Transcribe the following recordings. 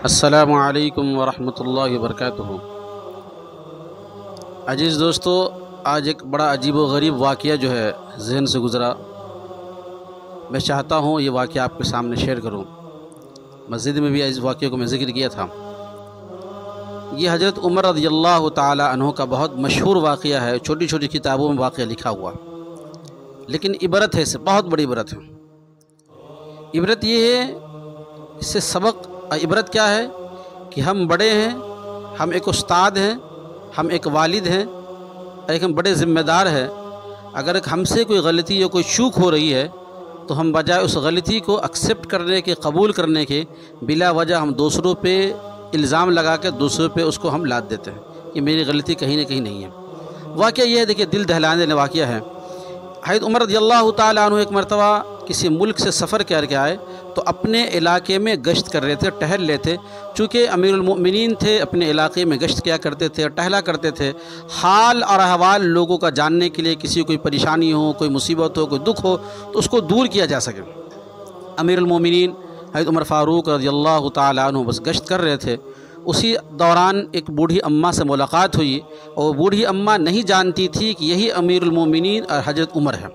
السلام علیکم ورحمۃ اللہ وبرکاتہ۔ عزیز دوستو، آج ایک بڑا عجیب و غریب واقعہ جو ہے ذہن سے گزرا، میں چاہتا ہوں یہ واقعہ آپ کے سامنے شیئر کروں۔ مسجد میں بھی اس واقعے کو میں ذکر کیا تھا۔ یہ حضرت عمر رضی اللہ تعالی عنہ کا بہت مشہور واقعہ ہے، چھوٹی چھوٹی کتابوں میں واقعہ لکھا ہوا، لیکن عبرت ہے، اس سے بہت بڑی عبرت ہے۔ عبرت یہ ہے، اس سے سبق عبرت کیا ہے کہ ہم بڑے ہیں، ہم ایک استاد ہیں، ہم ایک والد ہیں، ایک ہم بڑے ذمہ دار ہیں۔ اگر ہم سے کوئی غلطی یا کوئی چوک ہو رہی ہے تو ہم بجائے اس غلطی کو ایکسیپٹ کرنے کے، قبول کرنے کے، بلا وجہ ہم دوسروں پہ الزام لگا کے دوسروں پہ اس کو ہم لاد دیتے ہیں کہ میری غلطی کہیں نہ کہیں نہیں ہے۔ واقعہ یہ ہے، دیکھیے دل دہلانے والا واقعہ ہے۔ حضرت عمر رضی اللہ تعالیٰ عنہ ایک مرتبہ کسی ملک سے سفر کر کے آئے تو اپنے علاقے میں گشت کر رہے تھے، ٹہل رہے تھے۔ چونکہ امیر المؤمنین تھے، اپنے علاقے میں گشت کیا کرتے تھے، ٹہلا کرتے تھے، حال اور احوال لوگوں کا جاننے کے لیے، کسی کوئی پریشانی ہو، کوئی مصیبت ہو، کوئی دکھ ہو تو اس کو دور کیا جا سکے۔ امیر المؤمنین حضرت عمر فاروق رضی اللہ تعالیٰ عنہ بس گشت کر رہے تھے۔ اسی دوران ایک بوڑھی اماں سے ملاقات ہوئی، اور بوڑھی اماں نہیں جانتی تھی کہ یہی امیر المؤمنین اور حضرت عمر ہے۔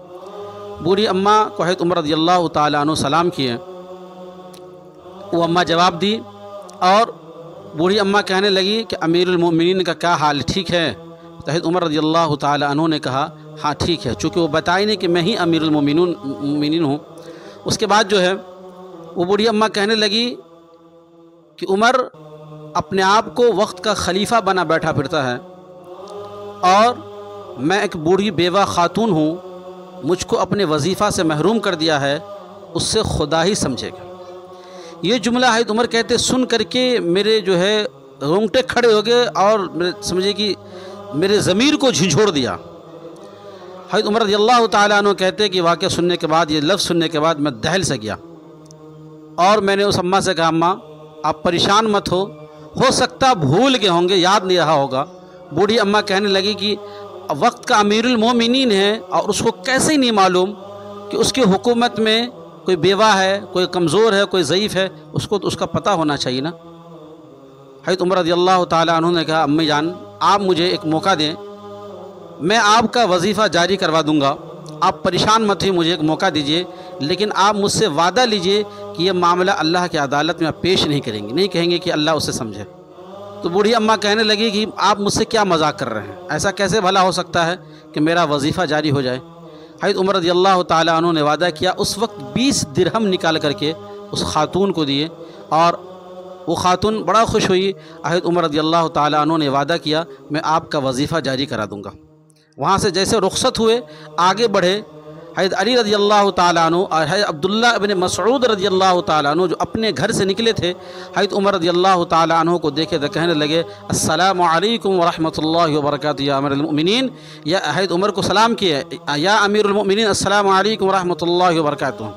بوڑھی اماں کو حضرت عمر رضی اللہ تعالیٰ عنہ سلام کیے، وہ اماں جواب دی، اور بوڑھی اماں کہنے لگی کہ امیر المؤمنین کا کیا حال، ٹھیک ہے؟ تو حضرت عمر رضی اللہ تعالیٰ عنہ نے کہا ہاں ٹھیک ہے، چونکہ وہ بتائی نہیں کہ میں ہی امیر المؤمنین ہوں۔ اس کے بعد جو ہے وہ بوڑھی اماں کہنے لگی کہ عمر اپنے آپ کو وقت کا خلیفہ بنا بیٹھا پھرتا ہے، اور میں ایک بوڑھی بیوہ خاتون ہوں، مجھ کو اپنے وظیفہ سے محروم کر دیا ہے، اس سے خدا ہی سمجھے گا۔ یہ جملہ حضرت عمر کہتے سن کر کے میرے جو ہے رونگٹے کھڑے ہو گئے، اور سمجھے کہ میرے ضمیر کو جھنجھوڑ دیا۔ حضرت عمر رضی اللہ تعالیٰ عنہ کہتے کہ واقعہ سننے کے بعد، یہ لفظ سننے کے بعد میں دہل سے گیا، اور میں نے اس اماں سے کہا اماں آپ پریشان مت ہو سکتا بھول گئے ہوں گے، یاد نہیں رہا ہوگا۔ بوڑھی اماں کہنے لگی کہ وقت کا امیر المومنین ہے، اور اس کو کیسے ہی نہیں معلوم کہ اس کی حکومت میں کوئی بیوہ ہے، کوئی کمزور ہے، کوئی ضعیف ہے، اس کو تو اس کا پتہ ہونا چاہیے نا۔ حضرت عمر رضی اللہ تعالیٰ عنہ نے کہا امی جان آپ مجھے ایک موقع دیں، میں آپ کا وظیفہ جاری کروا دوں گا، آپ پریشان مت ہوئے، مجھے ایک موقع دیجئے، لیکن آپ مجھ سے وعدہ لیجئے کہ یہ معاملہ اللہ کی عدالت میں آپ پیش نہیں کریں گے، نہیں کہیں گے کہ اللہ اسے سمجھے۔ تو بوڑھی اماں کہنے لگی کہ آپ مجھ سے کیا مذاق کر رہے ہیں، ایسا کیسے بھلا ہو سکتا ہے کہ میرا وظیفہ جاری ہو جائے۔ حضرت عمر رضی اللہ تعالیٰ عنہ نے وعدہ کیا، اس وقت 20 درہم نکال کر کے اس خاتون کو دیے، اور وہ خاتون بڑا خوش ہوئی۔ حضرت عمر رضی اللہ تعالیٰ عنہ نے وعدہ کیا میں آپ کا وظیفہ جاری کرا دوں گا۔ وہاں سے جیسے رخصت ہوئے آگے بڑھے، حضرت علی رضی اللہ تعالیٰ عنہ اور حضرت عبداللہ ابن مسعود رضی اللہ تعالیٰ عنہ جو اپنے گھر سے نکلے تھے، حضرت عمر رضی اللہ تعالیٰ عنہ کو دیکھے تو کہنے لگے السلام علیکم ورحمۃ اللہ وبرکاتہ یا امیر المؤمنین، یا حضرت عمر کو سلام کیے یا امیر المؤمنین السلام علیکم ورحمۃ اللہ وبرکاتہ۔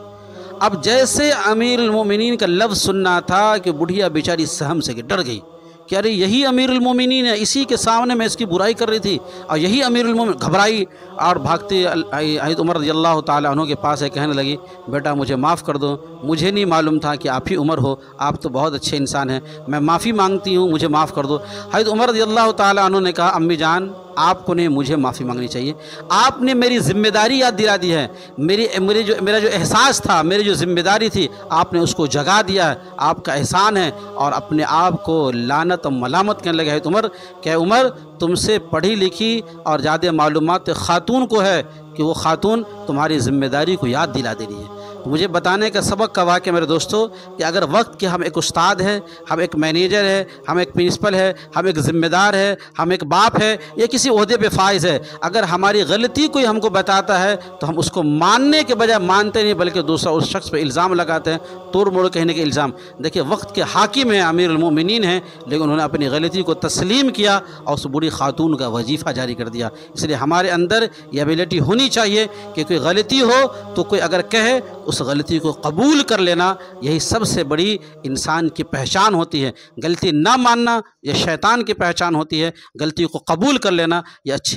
اب جیسے امیر المؤمنین کا لفظ سننا تھا کہ بڑھیا بیچاری سہم سے ڈر گئی کہ ارے یہی امیر المؤمنین ہے، اسی کے سامنے میں اس کی برائی کر رہی تھی، اور یہی امیر المؤمنین، گھبرائی اور بھاگتے حضرت عمر رضی اللہ تعالیٰ عنہ کے پاس ہے، کہنے لگی بیٹا مجھے معاف کر دو، مجھے نہیں معلوم تھا کہ آپ ہی عمر ہو، آپ تو بہت اچھے انسان ہیں، میں معافی مانگتی ہوں، مجھے معاف کر دو۔ حضرت عمر رضی اللہ تعالیٰ عنہ نے کہا امی جان آپ کو نہیں مجھے معافی مانگنی چاہیے، آپ نے میری ذمہ داری یاد دلا دی ہے، میرا جو احساس تھا، میری جو ذمہ داری تھی، آپ نے اس کو جگا دیا ہے، آپ کا احسان ہے۔ اور اپنے آپ کو لعنت و ملامت کرنے لگے حضرت عمر کہ عمر تم سے پڑھی لکھی اور زیادہ معلومات خاتون کو ہے کہ وہ خاتون تمہاری ذمہ داری کو یاد دلا دے رہی ہے۔ مجھے بتانے کا سبق کا واقعہ میرے دوستو کہ اگر وقت کے ہم ایک استاد ہیں، ہم ایک مینیجر ہے، ہم ایک پرنسپل ہے، ہم ایک ذمہ دار ہے، ہم ایک باپ ہے، یا کسی عہدے پہ فائز ہے، اگر ہماری غلطی کوئی ہم کو بتاتا ہے تو ہم اس کو ماننے کے بجائے مانتے نہیں، بلکہ دوسرا اس شخص پہ الزام لگاتے ہیں، توڑ موڑ کہنے کے الزام۔ دیکھیں وقت کے حاکم ہیں، امیر المؤمنین ہیں، لیکن انہوں نے اپنی غلطی کو تسلیم کیا اور اس بوڑھی خاتون کا وظیفہ جاری کر دیا۔ اس لیے ہمارے اندر یہ ایبلٹی ہونی چاہیے کہ کوئی غلطی ہو تو کوئی اگر کہے اس غلطی کو قبول کر لینا، یہی سب سے بڑی انسان کی پہچان ہوتی ہے۔ غلطی نہ ماننا یہ شیطان کی پہچان ہوتی ہے، غلطی کو قبول کر لینا یہ اچھی